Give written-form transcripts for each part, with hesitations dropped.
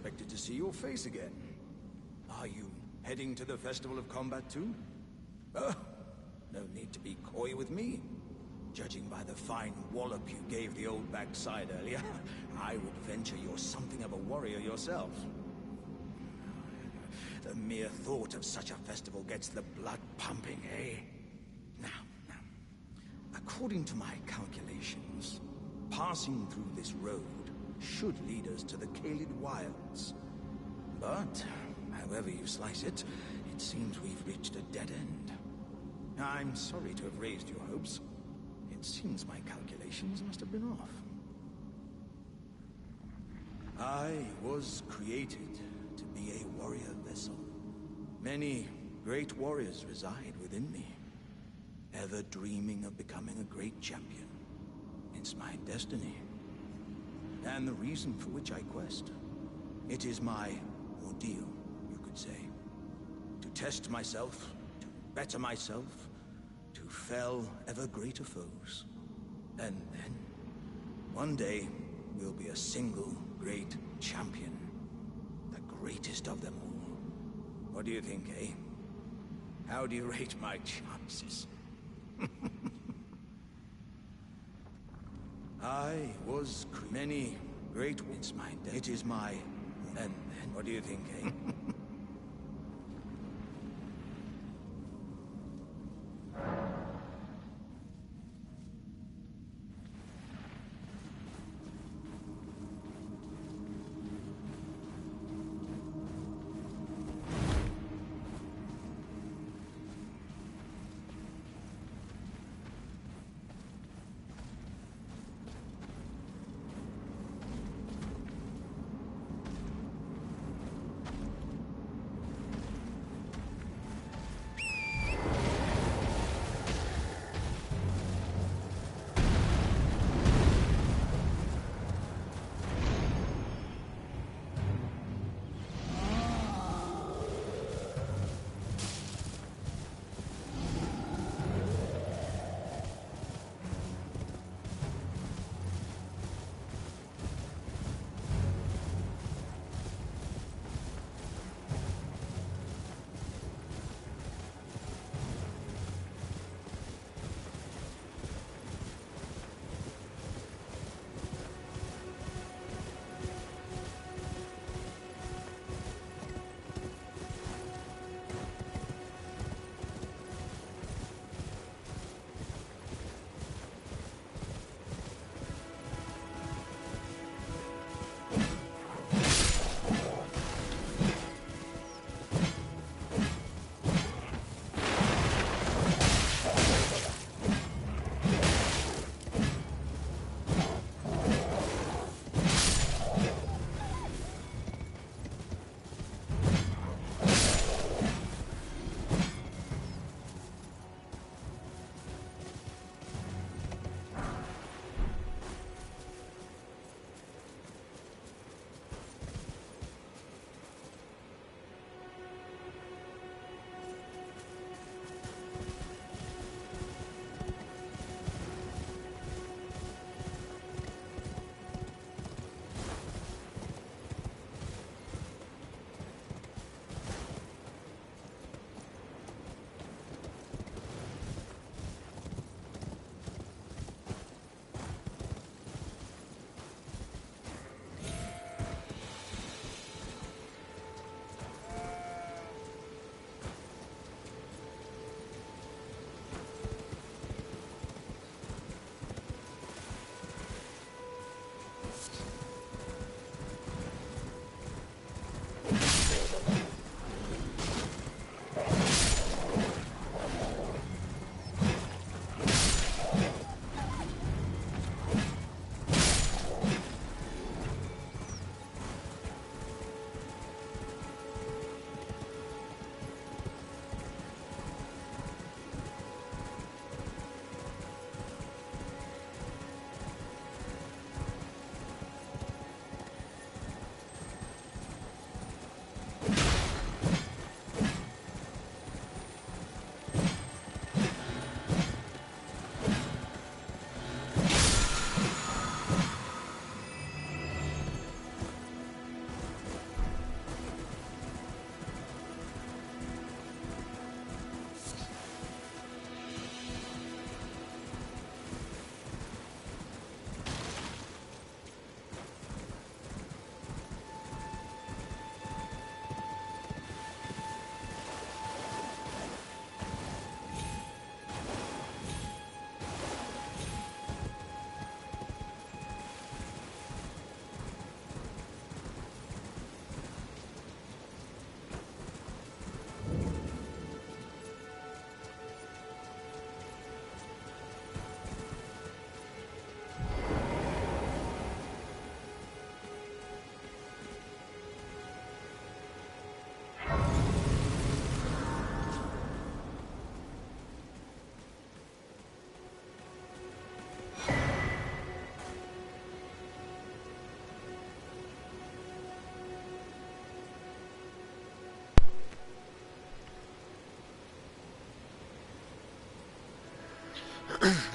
expected to see your face again. Are you heading to the Festival of Combat too? Oh, no need to be coy with me. Judging by the fine wallop you gave the old backside earlier, I would venture you're something of a warrior yourself. The mere thought of such a festival gets the blood pumping, eh? Now, according to my calculations, passing through this road should lead us to the Kaled Wilds. But, however you slice it, it seems we've reached a dead end. I'm sorry to have raised your hopes. It seems my calculations must have been off. I was created to be a warrior vessel. Many great warriors reside within me, ever dreaming of becoming a great champion. It's my destiny, and the reason for which I quest. It is my ordeal, you could say. To test myself, to better myself, to fell ever greater foes. And then, one day, we'll be a single great champion. The greatest of them all. What do you think, eh? How do you rate my chances? I was many great wins, my day. It is my... And then, what do you think, eh?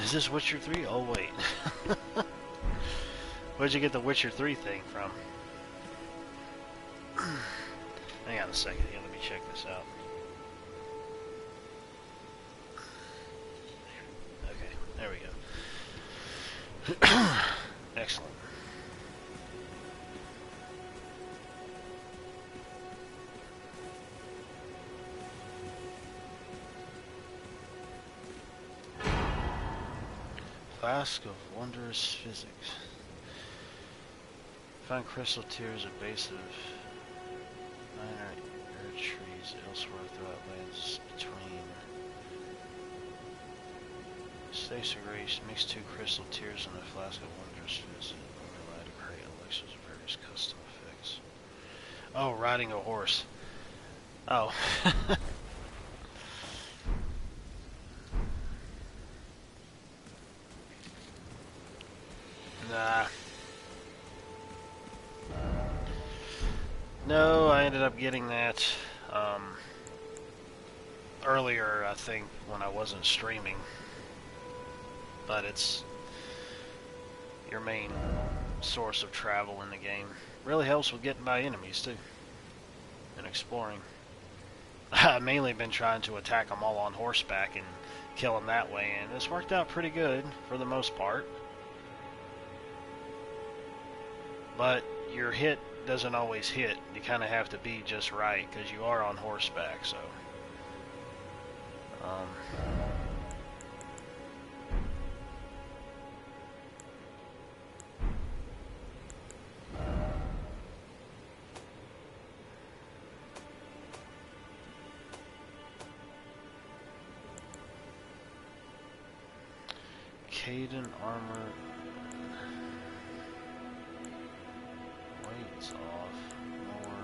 Is this Witcher 3? Oh, wait. Where'd you get the Witcher 3 thing from? Hang on a second here, let me check this out. Okay, there we go. Excellent. Flask of wondrous physics. Find crystal tears at base of minor air trees elsewhere throughout lands between. States of grace, mix 2 crystal tears in a flask of wondrous physics. Allowed to create elixirs of various custom effects. Oh, riding a horse. Oh. Nah. No, I ended up getting that earlier, I think, when I wasn't streaming. But it's your main source of travel in the game. Really helps with getting by enemies, too. And exploring. I've mainly been trying to attack them all on horseback and kill them that way, and it's worked out pretty good for the most part. But your hit doesn't always hit. You kind of have to be just right because you are on horseback, so. Caden armor. Weight's off. More.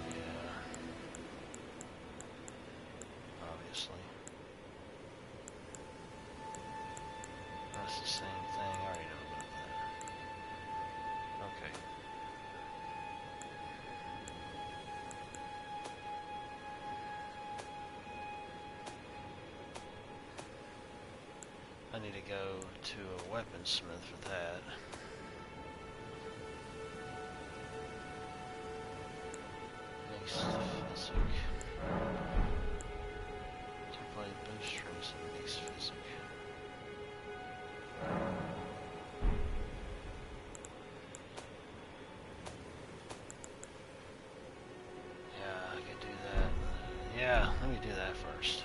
Yeah. Obviously. That's the same thing. I already know about that. Okay. I need to go to a weaponsmith for that. Makes physic. To play bowstrings and makes physic. Yeah, I could do that. Yeah, let me do that first.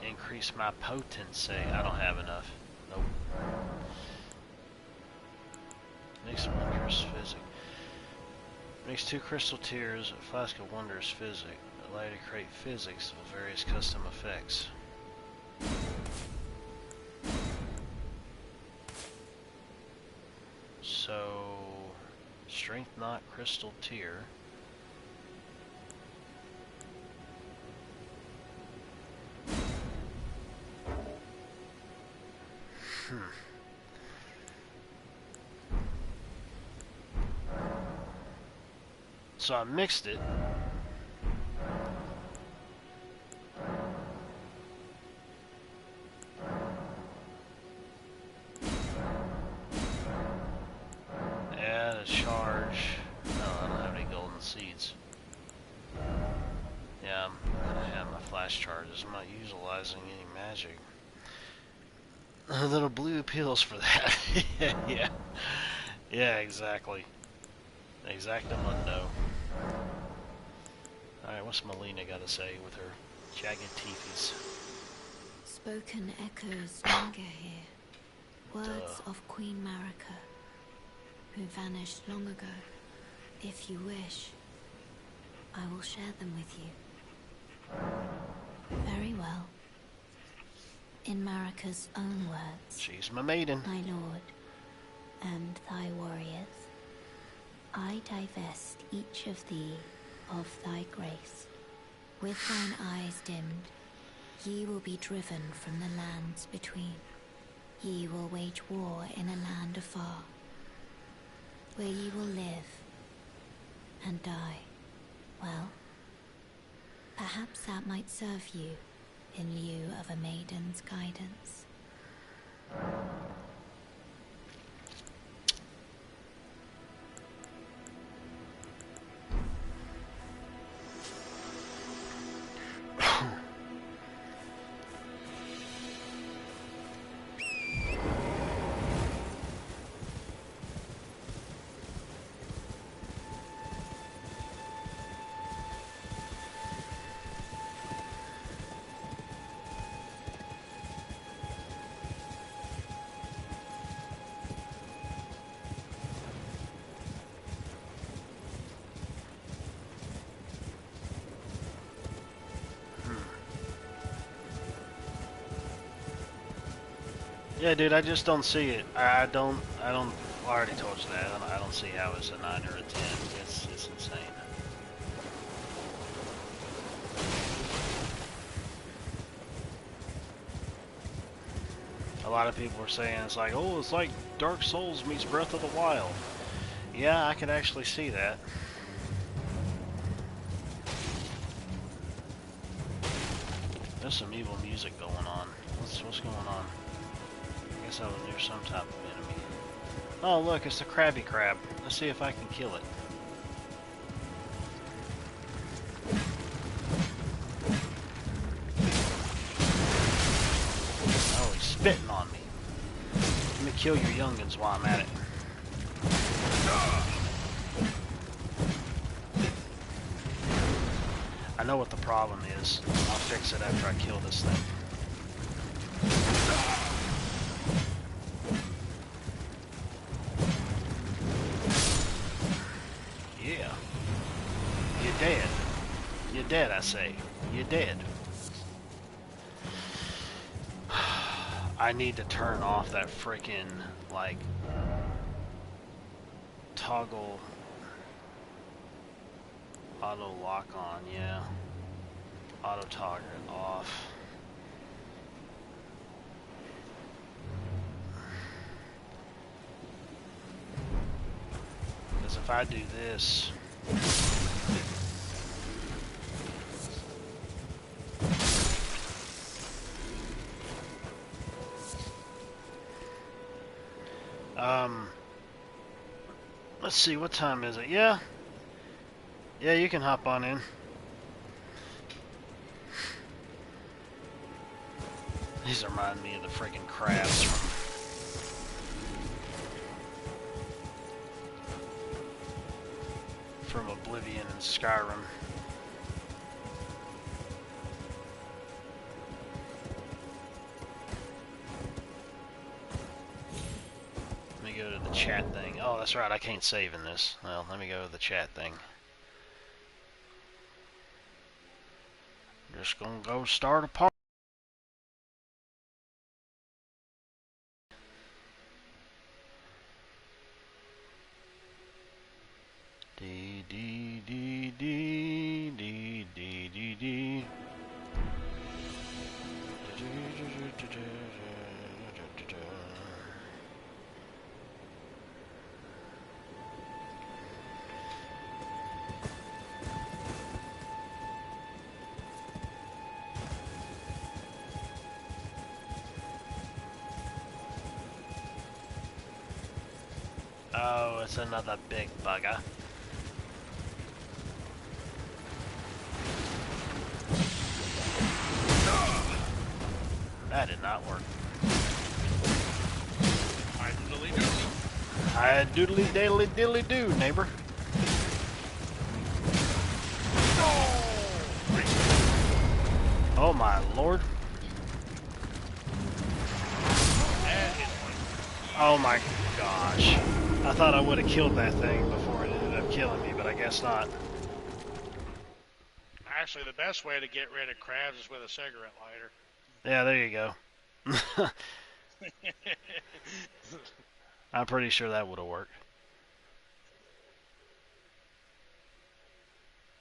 Increase my potency. I don't have enough. Nope. Makes wondrous physic. Makes 2 crystal tears, a flask of wondrous physic. Allow you to create physics with various custom effects. So, strength knot crystal tear. So I mixed it. Add a charge. No, I don't have any golden seeds. Yeah, I'm gonna have my flash charges. I'm not utilizing any magic. Little blue pills for that. Yeah. Yeah, exactly. Exactamundo. Alright, what's Melina got to say with her jagged teethies? Spoken echoes linger here. Words of Queen Marika, who vanished long ago. If you wish, I will share them with you. Very well. In Marika's own words. She's my maiden. My lord, and thy warriors, I divest each of thee of thy grace. With thine eyes dimmed, ye will be driven from the lands between. Ye will wage war in a land afar, where ye will live and die. Well, perhaps that might serve you in lieu of a maiden's guidance. Yeah, dude, I just don't see it. I don't, I already told you that. I don't see how it's a 9 or a 10. It's insane. A lot of people are saying it's like, oh, it's like Dark Souls meets Breath of the Wild. Yeah, I could actually see that. There's some evil music going on. What's going on? I guess I was near some type of enemy. Oh, look, it's the Krabby Crab. Let's see if I can kill it. Oh, he's spitting on me. Let me kill your youngins while I'm at it. I know what the problem is. I'll fix it after I kill this thing. Yeah. You're dead. You're dead, I say. You're dead. I need to turn off that freaking, like, toggle auto lock on, yeah. Auto toggle it off. Because if I do this, let's see, what time is it? Yeah, you can hop on in. These remind me of the freaking crabs from Oblivion and Skyrim. Let me go to the chat thing. Oh, that's right, I can't save in this. Well, let me go to the chat thing. Just gonna go start a party. D D D D D D D D. Oh, it's another big bugger. That did not work. Hi doodly doodly. Hi doodly daily dilly do, neighbor. Oh my lord. Oh my gosh. I thought I would have killed that thing before it ended up killing me, but I guess not. Actually, the best way to get rid of crabs is with a cigarette lighter. Yeah, there you go. I'm pretty sure that would have worked.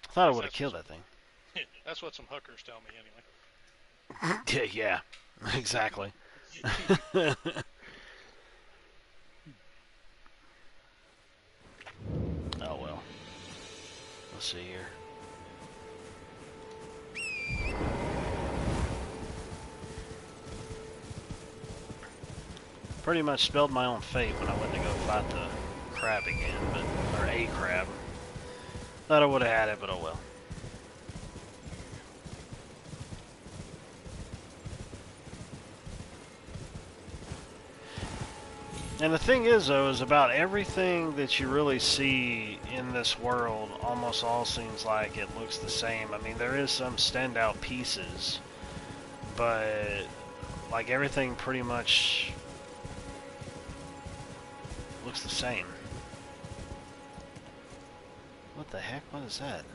I thought I would have killed that thing. That's what some hookers tell me anyway. Yeah, exactly. Oh well. Let's see here. Pretty much spelled my own fate when I went to go fight the crab again, or a crab. Thought I would have had it, but oh well. And the thing is, though, is about everything that you really see in this world almost all seems like it looks the same. I mean, there is some standout pieces, but like everything pretty much looks the same. What the heck? What is that?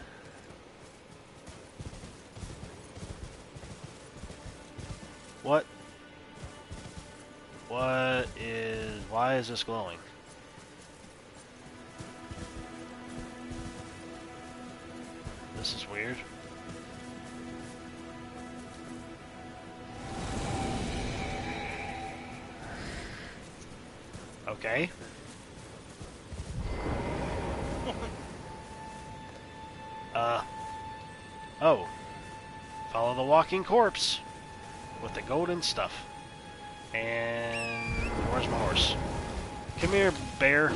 What? Why is this glowing? This is weird. Okay. Oh. Follow the walking corpse with the golden stuff. And where's my horse? Come here, bear.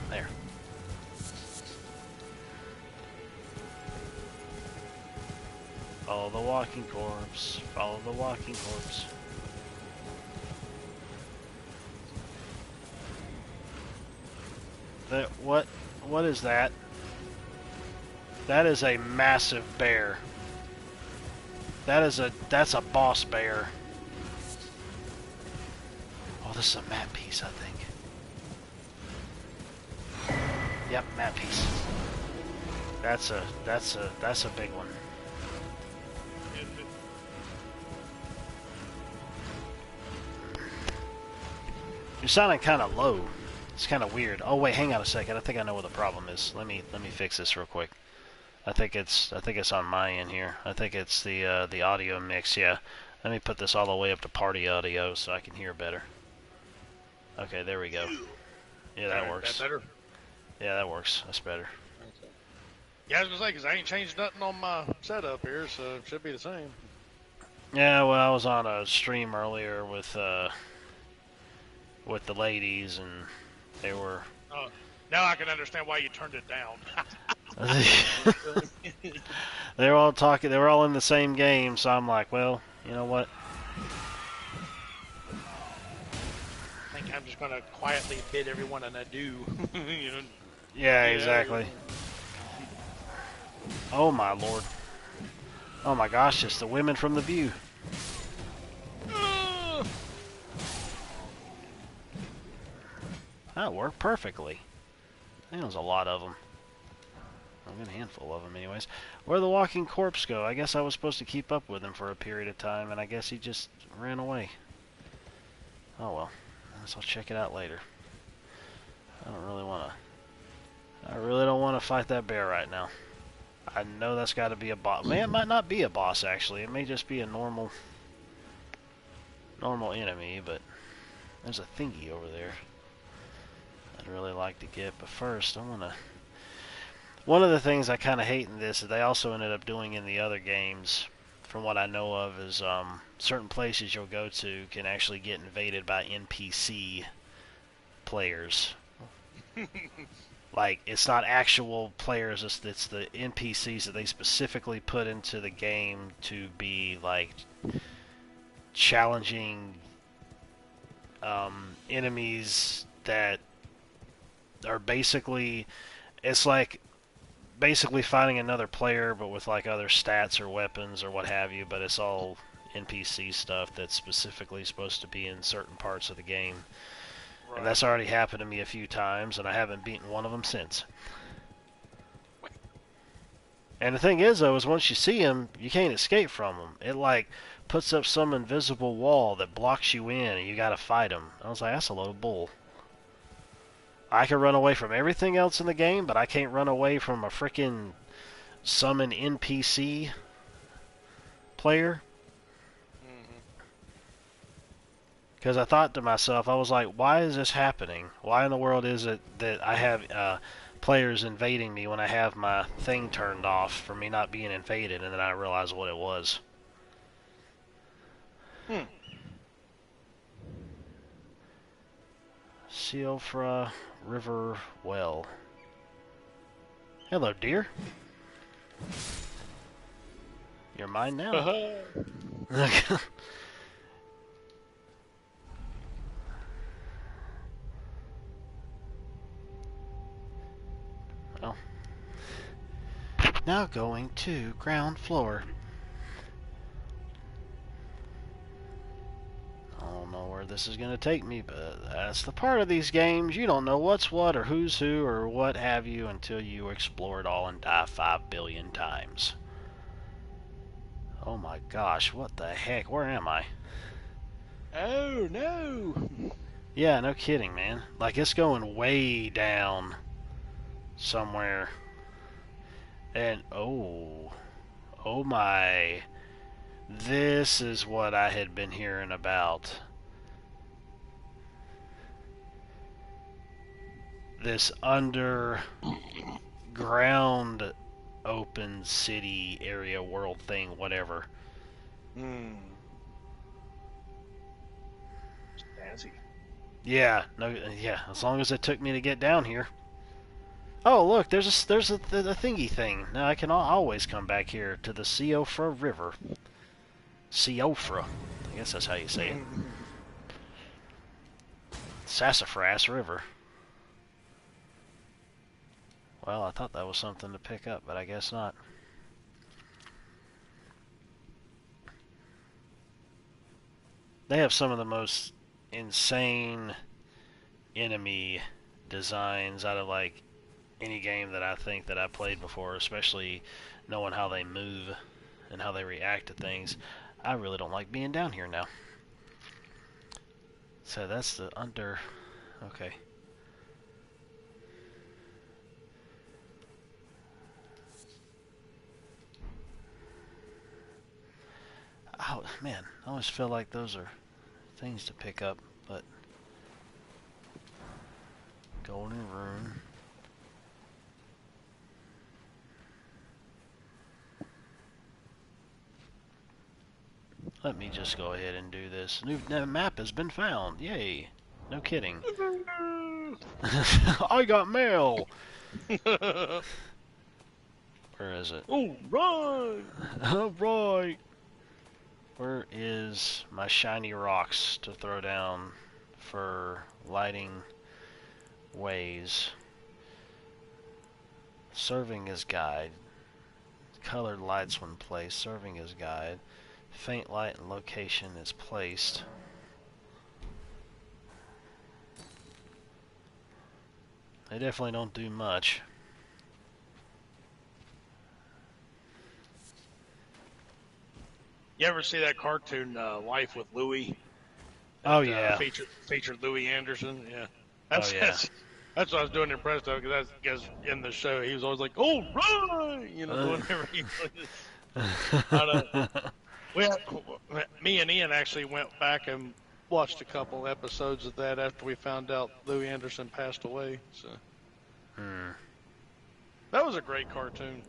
There. Follow the walking corpse. Follow the walking corpse. What is that? That is a massive bear. That's a boss bear. Oh, this is a map piece, I think. Yep, map piece. That's a big one. You're sounding kind of low. It's kind of weird. Oh wait, hang on a second. I think I know where the problem is. Let me fix this real quick. I think it's on my end here. I think it's the audio mix. Yeah. Let me put this all the way up to party audio so I can hear better. Okay, there we go. Yeah, that works. That better? Yeah, that works. That's better. Okay. Yeah, I was gonna say because I ain't changed nothing on my setup here, so it should be the same. Yeah, well, I was on a stream earlier with the ladies, and they were. Oh, now I can understand why you turned it down. They were all talking. They were all in the same game, so I'm like, well, you know what? I think I'm just gonna quietly bid everyone an adieu. You know? Yeah, exactly. Oh my lord. Oh my gosh, it's the women from The View. That worked perfectly. I think there was a lot of them. A handful of them anyways. Where'd the walking corpse go? I guess I was supposed to keep up with him for a period of time, and I guess he just ran away. Oh well. I guess I'll check it out later. I really don't want to fight that bear right now. I know that's got to be a boss. Man, it might not be a boss, actually. It may just be a normal enemy, but there's a thingy over there I'd really like to get. But first, I want to... One of the things I kind of hate in this that they also ended up doing in the other games, from what I know of, is certain places you'll go to can actually get invaded by NPC players. Like, it's not actual players, it's the NPCs that they specifically put into the game to be, like, challenging enemies that are basically... It's like basically fighting another player, but with, like, other stats or weapons or what have you, but it's all NPC stuff that's specifically supposed to be in certain parts of the game. Right. And that's already happened to me a few times, and I haven't beaten one of them since. And the thing is, though, is once you see them, you can't escape from them. It, like, puts up some invisible wall that blocks you in, and you gotta fight them. I was like, that's a load of bull. I can run away from everything else in the game, but I can't run away from a frickin' summon NPC player. Because I thought to myself, I was like, why is this happening? Why in the world is it that I have players invading me when I have my thing turned off for me not being invaded? And then I realized what it was. Siofra River Well. Hello, dear. You're mine now. Well, now going to ground floor. I don't know where this is going to take me, but that's the part of these games. You don't know what's what or who's who or what have you until you explore it all and die 5 billion times. Oh my gosh, what the heck? Where am I? Oh, no. Yeah, no kidding, man. Like, it's going way down somewhere. And, oh my. This is what I had been hearing about. This underground open city area world thing, whatever. Fancy. Yeah, as long as it took me to get down here. Oh, look, there's a thingy thing. Now I can always come back here to the Siofra River. Siofra. I guess that's how you say it. Sassafras River. Well, I thought that was something to pick up, but I guess not. They have some of the most insane enemy designs out of like any game that I think that I played before, especially knowing how they move and how they react to things. I really don't like being down here now. So that's the under... Okay. Oh, man. I always feel like those are things to pick up, but... Golden Rune. Let me just go ahead and do this. New map has been found. Yay. No kidding. I got mail! Where is it? Oh, right! Alright! Where is my shiny rocks to throw down for lighting ways? Serving as guide. Colored lights when placed. Serving as guide. Faint light and location is placed. They definitely don't do much. You ever see that cartoon Life with Louie? Oh yeah. Featured Louie Anderson. Yeah. That's what I was doing impressed of because in the show he was always like, "Oh right," doing everything. Me and Ian actually went back and watched a couple episodes of that after we found out Louie Anderson passed away. So that was a great cartoon.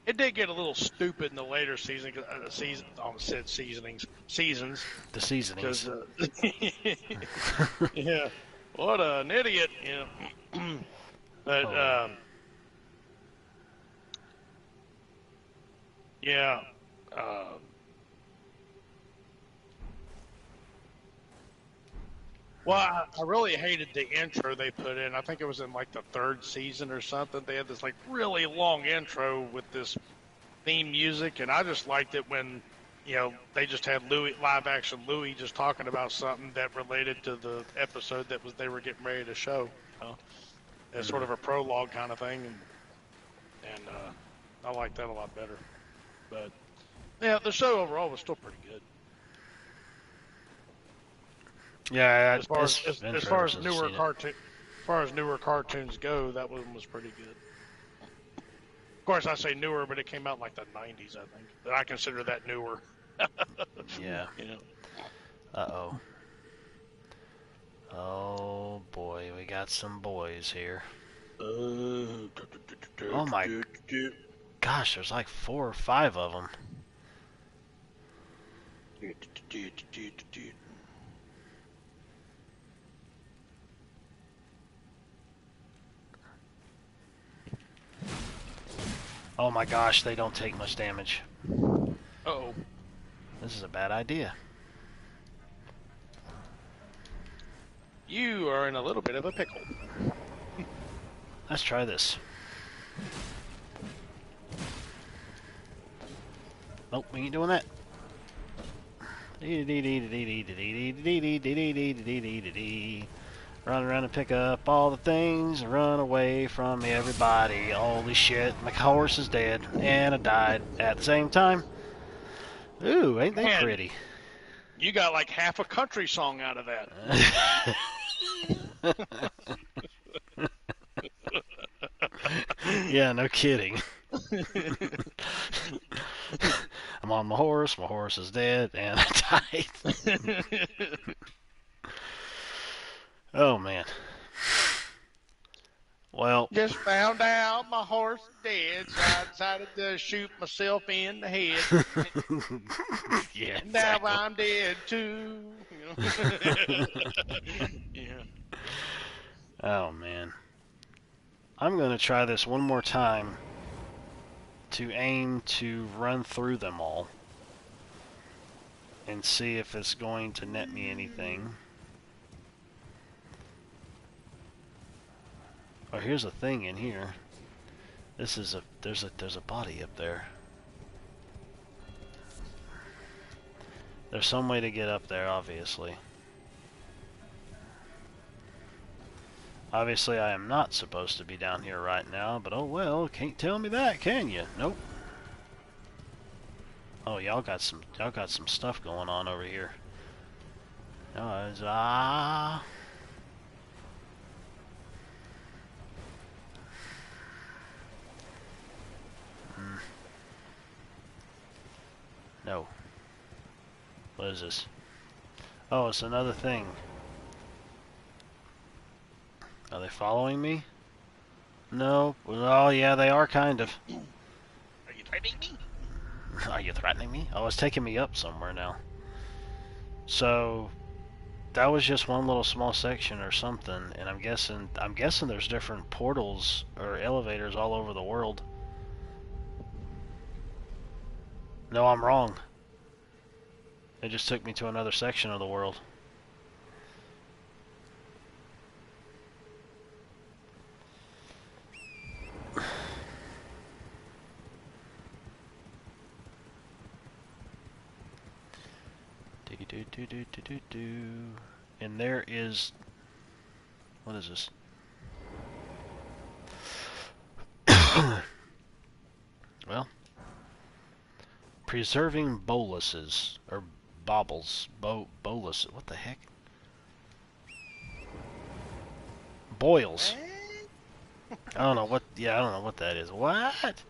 It did get a little stupid in the later season. Seasons. The seasonings. Yeah, what an idiot! But yeah. Well, I really hated the intro they put in. I think it was in like the 3rd season or something. They had this like really long intro with this theme music, and I just liked it when, they just had live action Louie just talking about something that related to the episode they were getting ready to show. It's sort of a prologue kind of thing, and I liked that a lot better. But yeah, the show overall was still pretty good. Yeah, as far as newer cartoons go, that one was pretty good. Of course, I say newer, but it came out in like the 90s, I think. But I consider that newer. Yeah. Uh-oh. Oh boy, we got some boys here. Oh my gosh, there's like 4 or 5 of them. Oh my gosh, they don't take much damage. Uh-oh. This is a bad idea. You are in a little bit of a pickle. Let's try this. Oh, we ain't doing that. Run around and pick up all the things and run away from everybody. Holy shit, my horse is dead and I died at the same time. Ooh, ain't they Man, pretty? You got like half a country song out of that. Yeah, no kidding. I'm on my horse is dead, and I died. Oh, man. Well, Just found out my horse dead, so I decided to shoot myself in the head. yeah, Now exactly. I'm dead too. Yeah. Oh, man. I'm going to try this one more time to aim to run through them all and see if it's going to net me anything. Oh, here's a thing in here. This is there's a body up there. There's some way to get up there, obviously. Obviously, I am not supposed to be down here right now, but oh well, can't tell me that, can you? Nope. Oh, y'all got some stuff going on over here. No, it's, No. What is this? Oh, it's another thing. Are they following me? No. Oh, yeah, they are kind of. Are you threatening me? Are you threatening me? Oh, it's taking me up somewhere now. So, that was just one little small section or something, and I'm guessing there's different portals or elevators all over the world. No, I'm wrong. It just took me to another section of the world. And there is... What is this? Well, preserving boluses or baubles, bolus. What the heck? Boils. I don't know what. Yeah, I don't know what that is. What?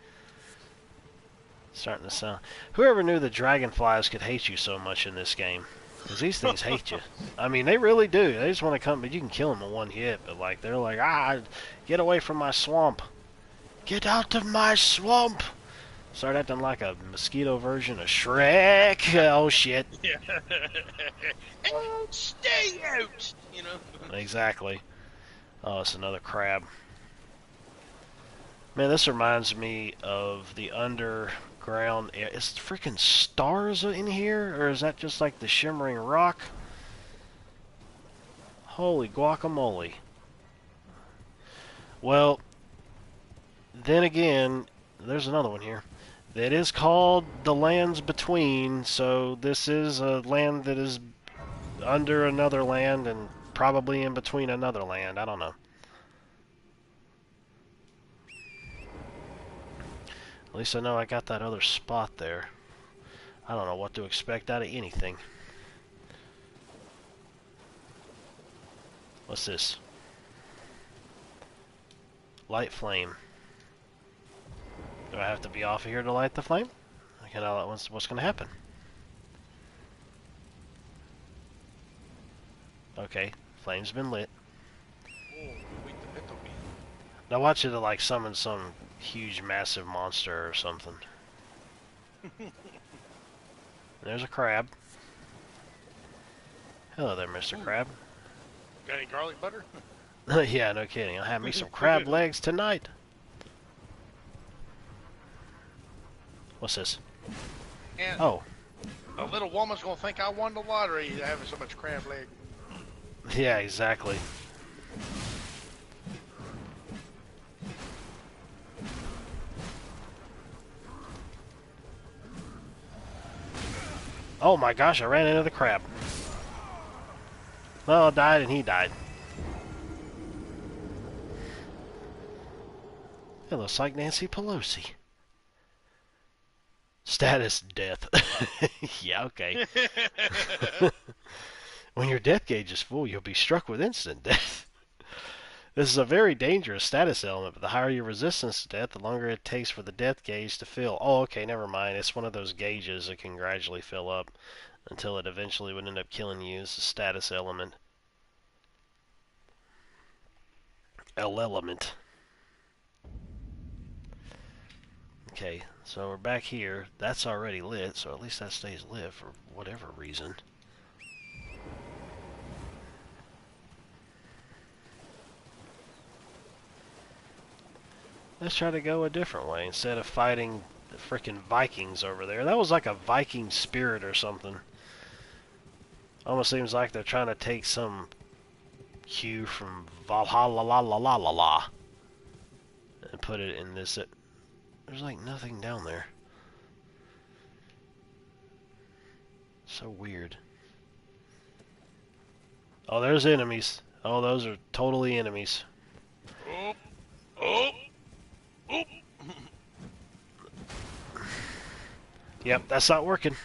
Starting to sound. Whoever knew the dragonflies could hate you so much in this game? Because these things hate you. I mean, they really do. They just want to come, but you can kill them in one hit. But like, they're like, get away from my swamp. Get out of my swamp. Start acting like a mosquito version of Shrek. Oh shit. Yeah. Oh, stay out. You know. Exactly. Oh, it's another crab. Man, this reminds me of the underground. Is freaking stars in here, or is that just like the shimmering rock? Holy guacamole. Well, then again, there's another one here. It is called the Lands Between, so this is a land that is under another land and probably in between another land. I don't know. At least I know I got that other spot there. I don't know what to expect out of anything. What's this? Light flame. Do I have to be off of here to light the flame? Okay, now what's going to happen? Okay, flame's been lit. Oh, wait the pit me. Now watch it to like summon some huge, massive monster or something. There's a crab. Hello there, Mr. Crab. Got any garlic butter? Yeah, no kidding. I'll have me some crab legs tonight. What's this? And Oh. a little woman's gonna think I won the lottery having so much crab leg. Yeah, exactly. Oh my gosh, I ran into the crab. Well, I died and he died. It looks like Nancy Pelosi. Status death. Yeah, okay. When your death gauge is full, you'll be struck with instant death. This is a very dangerous status element, but the higher your resistance to death, the longer it takes for the death gauge to fill. Oh, okay, never mind. It's one of those gauges that can gradually fill up until it eventually would end up killing you. It's a status element. Element. Okay, so we're back here. That's already lit, so at least that stays lit for whatever reason. Let's try to go a different way instead of fighting the frickin' Vikings over there. That was like a Viking spirit or something. Almost seems like they're trying to take some cue from Valhalla la la la la la and put it in this. There's like nothing down there. So weird. Oh, there's enemies. Oh, those are totally enemies. Oh, oh, oh. Yep, that's not working.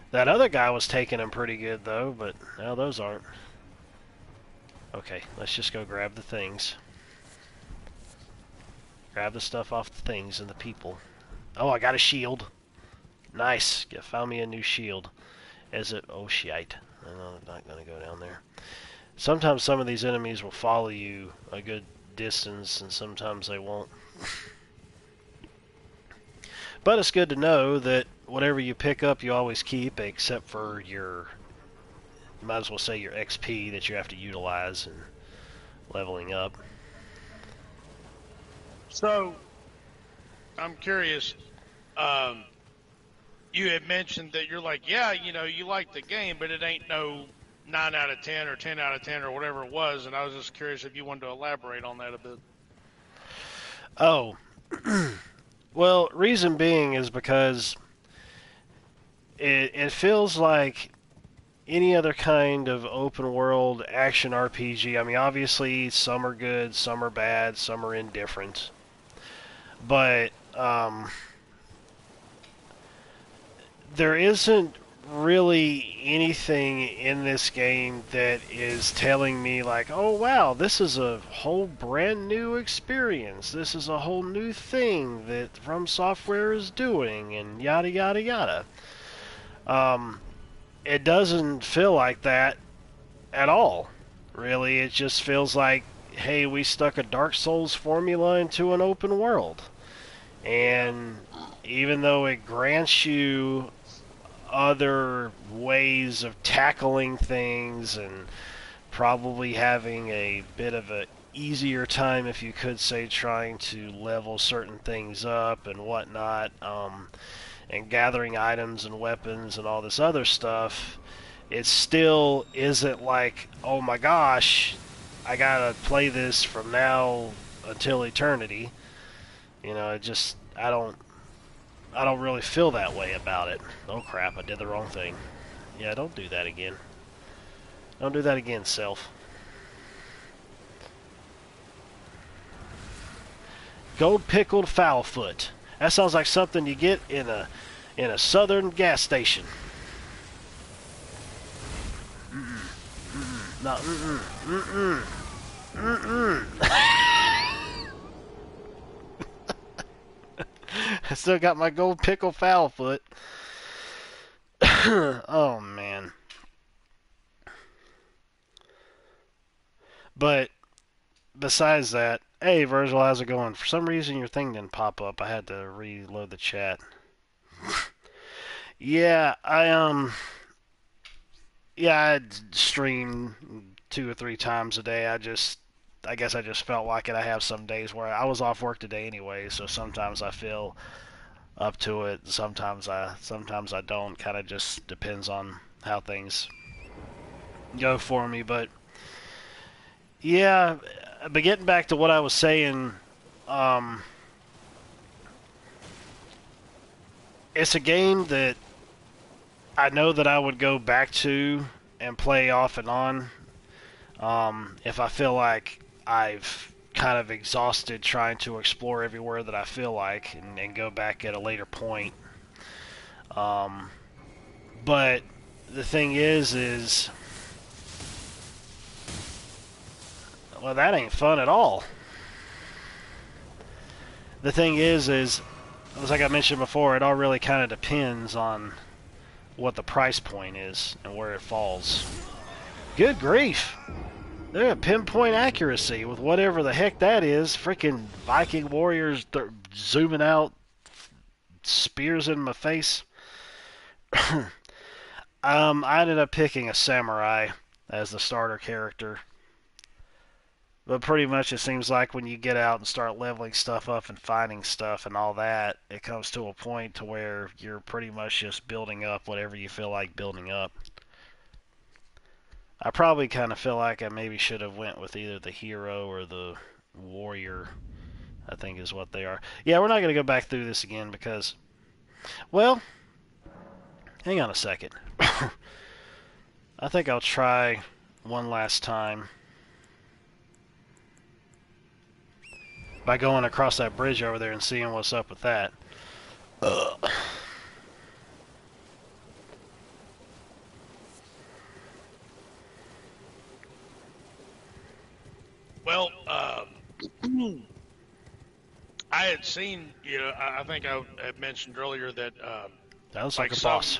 That other guy was taking them pretty good, though, but now those aren't. Okay, let's just go grab the things. Grab the stuff off the things and the people. Oh, I got a shield. Nice. Found me a new shield. Is it? Oh, shite. I'm not going to go down there. Sometimes some of these enemies will follow you a good distance, and sometimes they won't. But it's good to know that whatever you pick up, you always keep, except for your, you might as well say your XP that you have to utilize in leveling up. So, I'm curious. You had mentioned that you're like, yeah, you know, you like the game, but it ain't no 9 out of 10 or 10 out of 10 or whatever it was, and I was just curious if you wanted to elaborate on that a bit. Oh. Well, reason being is because it feels like any other kind of open world action RPG. I mean, obviously, some are good, some are bad, some are indifferent. But there isn't really anything in this game that is telling me like, oh wow, this is a whole brand new experience. This is a whole new thing that From Software is doing, and yada yada yada. It doesn't feel like that at all. Really, it just feels like, hey, we stuck a Dark Souls formula into an open world. And even though it grants you other ways of tackling things and probably having a bit of a easier time, if you could say, trying to level certain things up and whatnot, and gathering items and weapons and all this other stuff, it still isn't like, oh my gosh, I gotta play this from now until eternity. You know, it just, I don't really feel that way about it. Oh crap, I did the wrong thing. Yeah, don't do that again. Don't do that again, self. Gold pickled fowl foot. That sounds like something you get in a southern gas station. No, I still got my gold pickle fowl foot. Oh man. But besides that, hey Virgil, how's it going? For some reason your thing didn't pop up. I had to reload the chat. Yeah, I stream 2 or 3 times a day. I guess I just felt like it. I have some days where I was off work today anyway, so sometimes I feel up to it. Sometimes I don't. Kind of just depends on how things go for me. But yeah, but getting back to what I was saying, um, it's a game that I know that I would go back to and play off and on. If I feel like I've kind of exhausted trying to explore everywhere that I feel like and go back at a later point. Um, but the thing is, well, that ain't fun at all. The thing is, like I mentioned before, it all really kind of depends on what the price point is and where it falls. Good grief! They're at pinpoint accuracy with whatever the heck that is. Freaking Viking warriors zooming out, spears in my face. I ended up picking a samurai as the starter character. But pretty much it seems like when you get out and start leveling stuff up and finding stuff and all that, it comes to a point to where you're pretty much just building up whatever you feel like building up. I probably kind of feel like I maybe should have went with either the hero or the warrior, I think is what they are. Yeah, we're not going to go back through this again because, well, hang on a second. I think I'll try one last time by going across that bridge over there and seeing what's up with that. Well, I had seen, I think I had mentioned earlier that That looks like like a boss.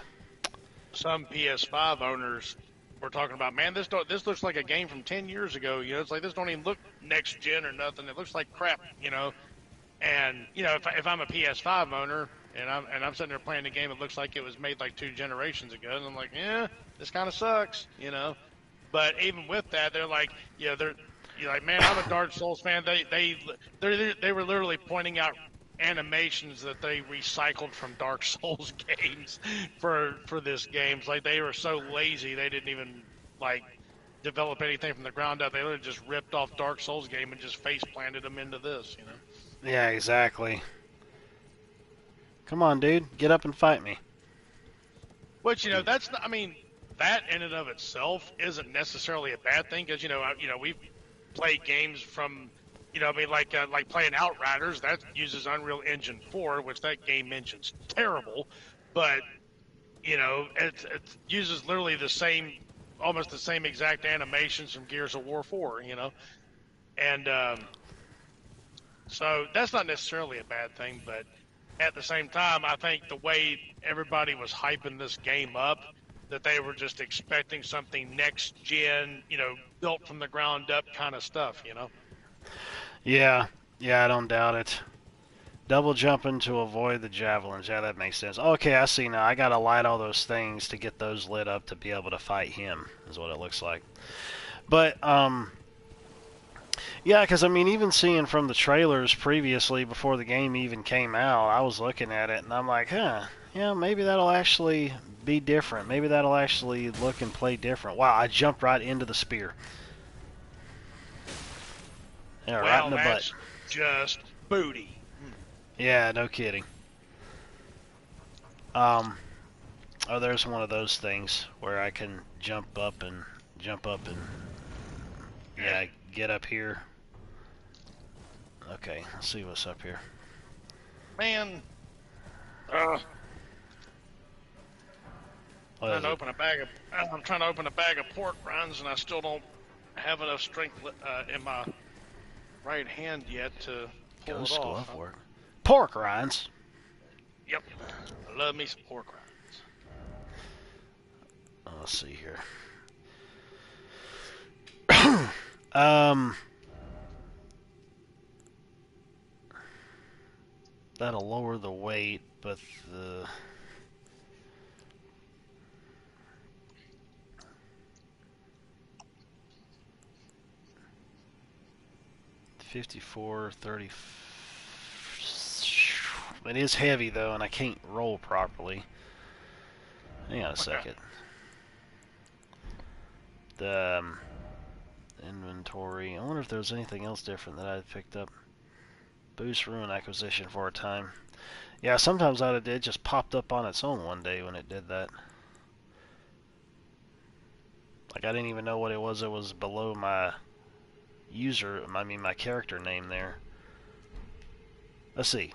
some PS5 owners were talking about, man, this looks like a game from 10 years ago. It's like this don't even look next gen or nothing. It looks like crap. And if I'm a PS5 owner and I'm sitting there playing the game, it looks like it was made like 2 generations ago, and I'm like, yeah, this kind of sucks. But even with that, they're like, they're you're like, man, I'm a Dark Souls fan. They were literally pointing out animations that they recycled from Dark Souls games for this game. It's like they were so lazy they didn't even like develop anything from the ground up. They literally just ripped off Dark Souls game and just face planted them into this. Yeah, exactly. Come on, dude. Get up and fight me. Which that's not, I mean, that in and of itself isn't necessarily a bad thing because we've played games from like playing Outriders that uses Unreal Engine 4, which that game engine's terrible, but it uses literally almost the same exact animations from Gears of War 4, and so that's not necessarily a bad thing, but at the same time, I think the way everybody was hyping this game up, that they were just expecting something next gen, built from the ground up kind of stuff. Yeah, I don't doubt it. Double jumping to avoid the javelins. Yeah, that makes sense. Okay, I see now. I gotta light all those things to get those lit up to be able to fight him, is what it looks like. But, yeah, because, I mean, even seeing from the trailers previously, before the game even came out, I was looking at it, and I'm like, yeah, maybe that'll actually be different. Maybe that'll actually look and play different. Wow, I jumped right into the spear. Yeah, right in the butt. Just booty. Yeah, no kidding. Oh, there's one of those things where I can jump up and yeah, get up here. Okay, let's see what's up here. Man, What I'm is trying to open a bag of pork rinds, and I still don't have enough strength in my right hand yet to pull Ghost it off. glove work. Pork rinds. Yep, I love me some pork rinds. Let's see here. Um, that'll lower the weight, but the 54, 30. It is heavy though, and I can't roll properly. Hang on a second. The inventory. I wonder if there was anything else different that I had picked up. Boost rune acquisition for a time. Yeah, sometimes it just popped up on its own one day when it did that. Like I didn't even know what it was. It was below my my character name there. Let's see.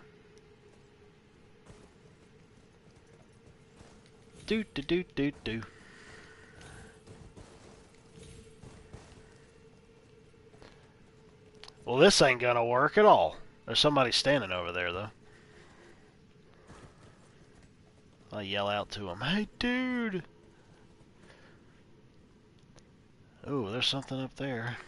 Do do do do do. Well, this ain't gonna work at all. There's somebody standing over there, though. I yell out to him, "Hey, dude!" Oh, there's something up there.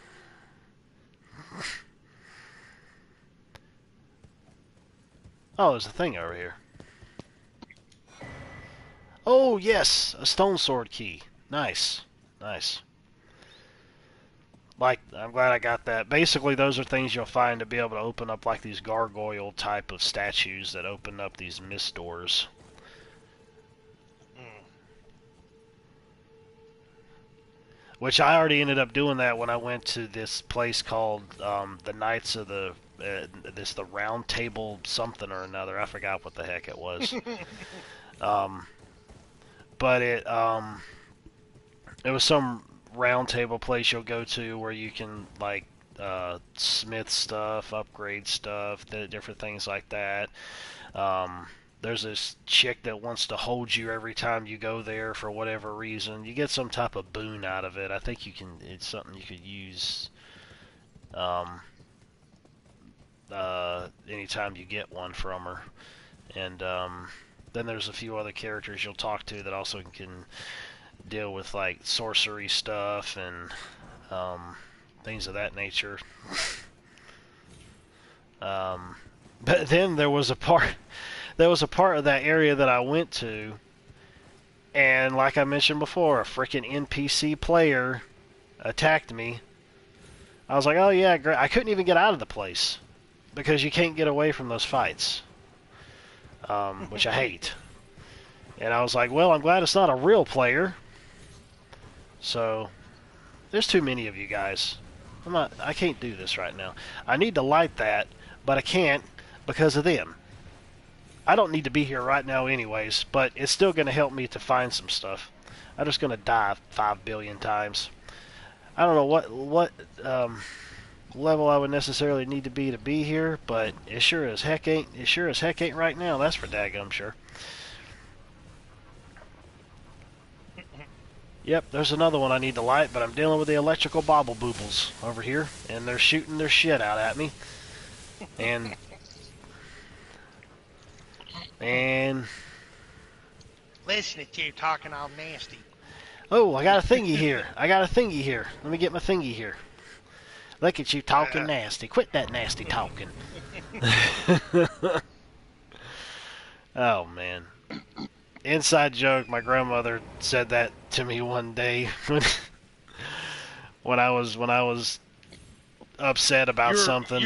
Oh, there's a thing over here. Oh, yes! A stone sword key. Nice. Nice. Like, I'm glad I got that. Basically, those are things you'll find to be able to open up, like, these gargoyle type of statues that open up these mist doors. Which I already ended up doing that when I went to this place called the Knights of the the Round Table something or another. I forgot what the heck it was. But it was some round table place you'll go to where you can like smith stuff, upgrade stuff, different things like that. There's this chick that wants to hold you every time you go there for whatever reason. You get some type of boon out of it. I think you can. It's something you could use anytime you get one from her. And then there's a few other characters you'll talk to that also can deal with like sorcery stuff and things of that nature. But then there was a part of that area that I went to, and like I mentioned before, a freaking NPC player attacked me. I was like, oh yeah, great. I couldn't even get out of the place because you can't get away from those fights, which I hate. And I was like, well, I'm glad it's not a real player. So there's too many of you guys. I can't do this right now. I need to light that, but I can't because of them. I don't need to be here right now anyways, but it's still going to help me to find some stuff. I'm just going to die 5 billion times. I don't know what level I would necessarily need to be here, but it sure as heck ain't right now. That's for daggum sure. Yep, there's another one I need to light, but I'm dealing with the electrical bobble boobles over here, and they're shooting their shit out at me. And listening to you talking all nasty. oh, I got a thingy here. Let me get my thingy here. Look at you talking nasty. Quit that nasty talking. Oh, man. Inside joke, my grandmother said that to me one day when I was upset about something.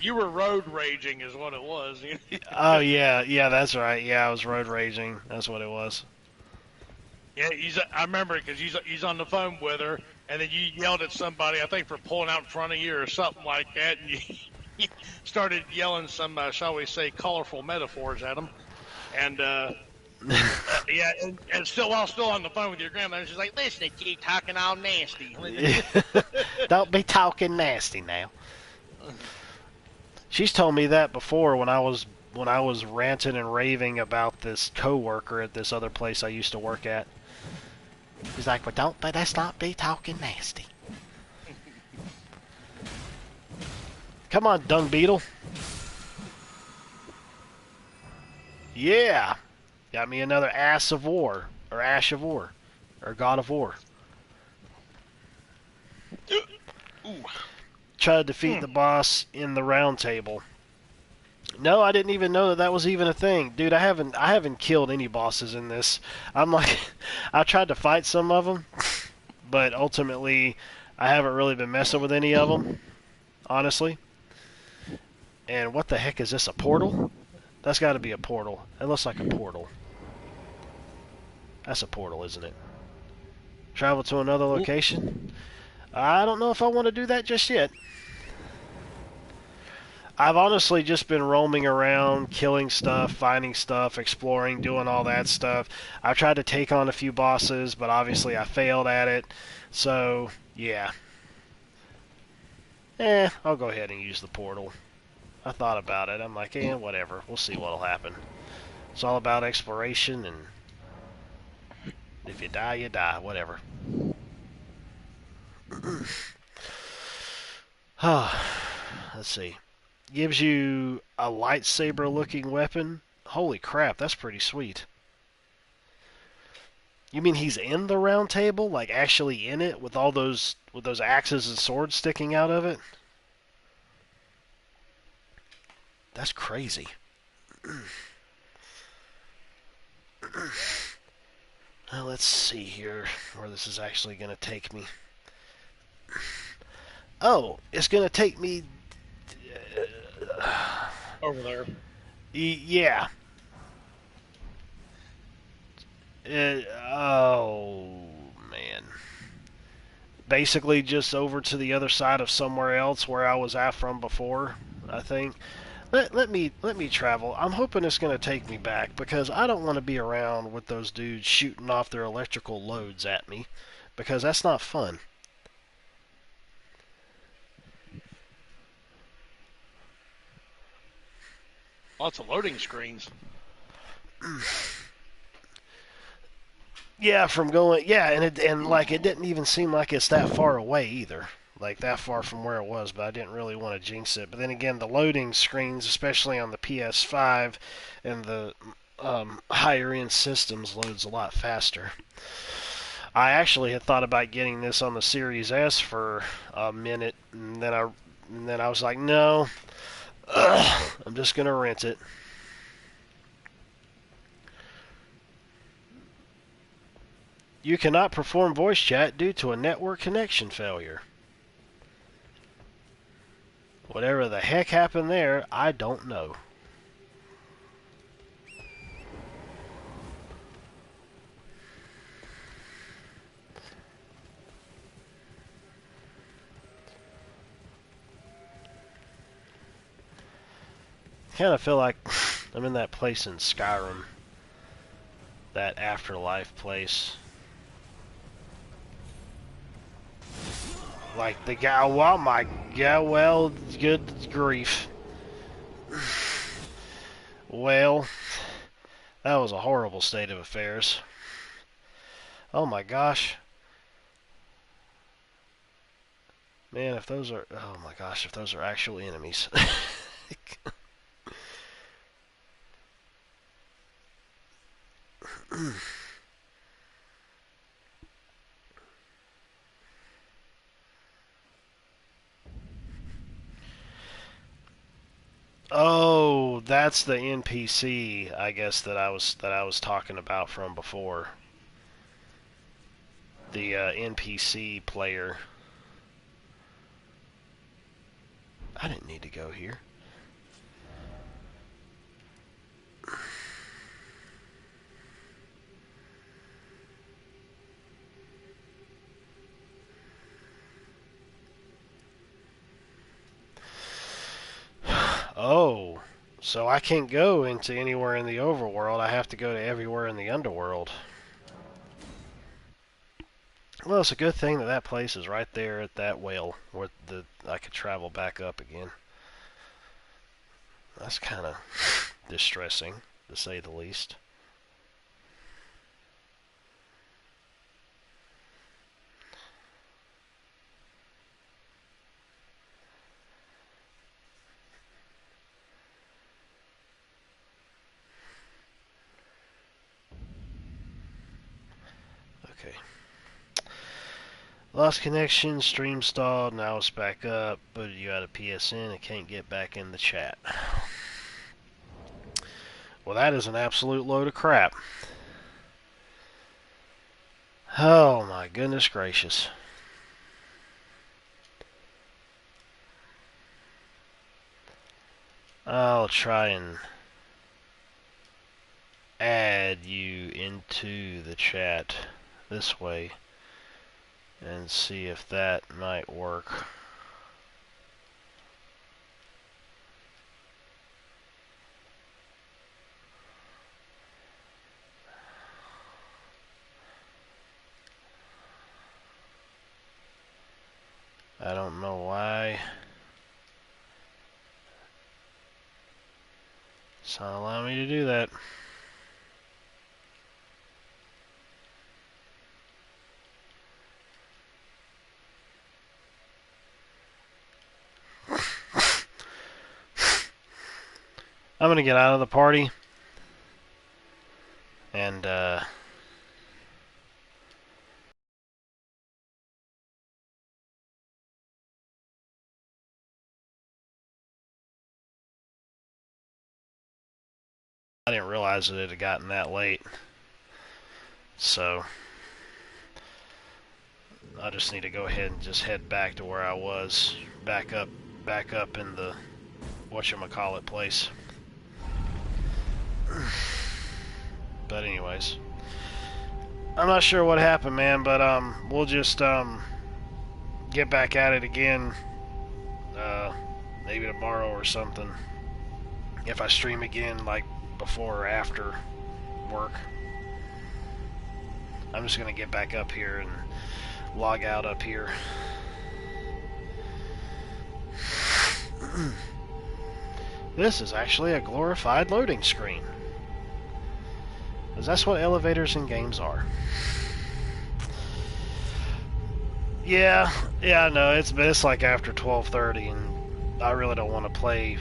You were road raging is what it was. Oh yeah, that's right. Yeah, I was road raging. That's what it was. Yeah, I remember because he's on the phone with her, and then you yelled at somebody, I think for pulling out in front of you or something like that, and you started yelling some, shall we say, colorful metaphors at him, and yeah, and while still on the phone with your grandmother, she's like, "Listen to you talking all nasty." Don't be talking nasty now. She's told me that before when I was ranting and raving about this coworker at this other place I used to work at. He's like, "Well, let's not be talking nasty." Come on, dung beetle. Yeah. Got me another Ass of War, or Ash of War, or God of War. Ooh. Try to defeat the boss in the round table. No, I didn't even know that that was even a thing. Dude, I haven't killed any bosses in this. I'm like, I tried to fight some of them, but ultimately, I haven't really been messing with any of them, honestly. And what the heck is this, a portal? That's got to be a portal. It looks like a portal. That's a portal, isn't it? Travel to another location? I don't know if I want to do that just yet. I've honestly just been roaming around, killing stuff, finding stuff, exploring, doing all that stuff. I've tried to take on a few bosses, but obviously I failed at it. So, yeah. I'll go ahead and use the portal. I thought about it. I'm like, whatever. We'll see what'll happen. It's all about exploration, and if you die, you die. Whatever. Let's see. Gives you a lightsaber-looking weapon. Holy crap, that's pretty sweet. You mean he's in the round table? Like, actually in it, with all those axes and swords sticking out of it? That's crazy. Well, let's see here where this is actually going to take me. Oh, it's going to take me... Over there. Yeah. Oh, man. Basically just over to the other side of somewhere else where I was at from before, I think. Let me travel. I'm hoping it's going to take me back, because I don't want to be around with those dudes shooting off their electrical loads at me, because that's not fun. Lots of loading screens. Yeah, from going, yeah, and like it didn't even seem like it's that far away either, like that far from where it was. But I didn't really want to jinx it. But then again, the loading screens, especially on the PS5 and the higher end systems, loads a lot faster. I actually had thought about getting this on the Series S for a minute, and then I was like, no, I'm just gonna rent it. You cannot perform voice chat due to a network connection failure. Whatever the heck happened there, I don't know. Kind of feel like I'm in that place in Skyrim. That afterlife place. Like the guy, oh my god, well, good grief. Well, that was a horrible state of affairs. Oh my gosh. Man, if those are, oh my gosh, if those are actual enemies. Oh, that's the NPC, I guess that I was talking about from before. The NPC player. I didn't need to go here. Oh, so I can't go into anywhere in the overworld. I have to go to everywhere in the underworld. Well, it's a good thing that that place is right there at that well, where I could travel back up again. That's kind of distressing, to say the least. Okay. Lost connection, stream stalled, now it's back up. Booted you out of PSN and can't get back in the chat. Well, that is an absolute load of crap. Oh my goodness gracious. I'll try and add you into the chat this way and see if that might work. I don't know why it's not allowing me to do that. I'm gonna get out of the party and I didn't realize that it had gotten that late, so I just need to go ahead and just head back to where I was, back up in the whatchamacallit place. But anyways, I'm not sure what happened, man, but we'll just get back at it again maybe tomorrow or something, if I stream again like before or after work. I'm just gonna get back up here and log out up here. This is actually a glorified loading screen, because that's what elevators in games are. Yeah, no, it's like after 12:30, and I really don't want to play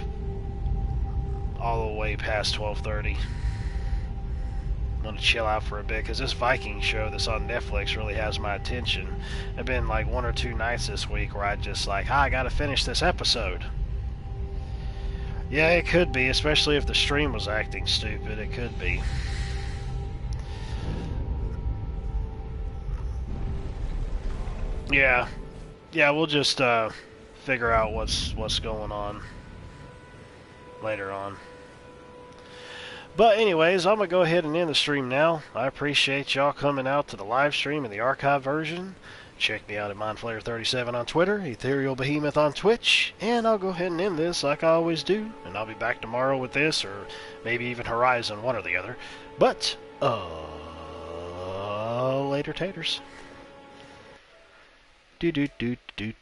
all the way past 12:30. I want to chill out for a bit, because this Viking show that's on Netflix really has my attention. There've been like 1 or 2 nights this week where I just like, I gotta finish this episode. Yeah, it could be, especially if the stream was acting stupid. It could be. Yeah, we'll just figure out what's going on later on. But anyways, I'm going to go ahead and end the stream now. I appreciate y'all coming out to the live stream and the archive version. Check me out at MindFlayer37 on Twitter, Ethereal Behemoth on Twitch, and I'll go ahead and end this like I always do, and I'll be back tomorrow with this, or maybe even Horizon, one or the other. But, later taters. Do do do do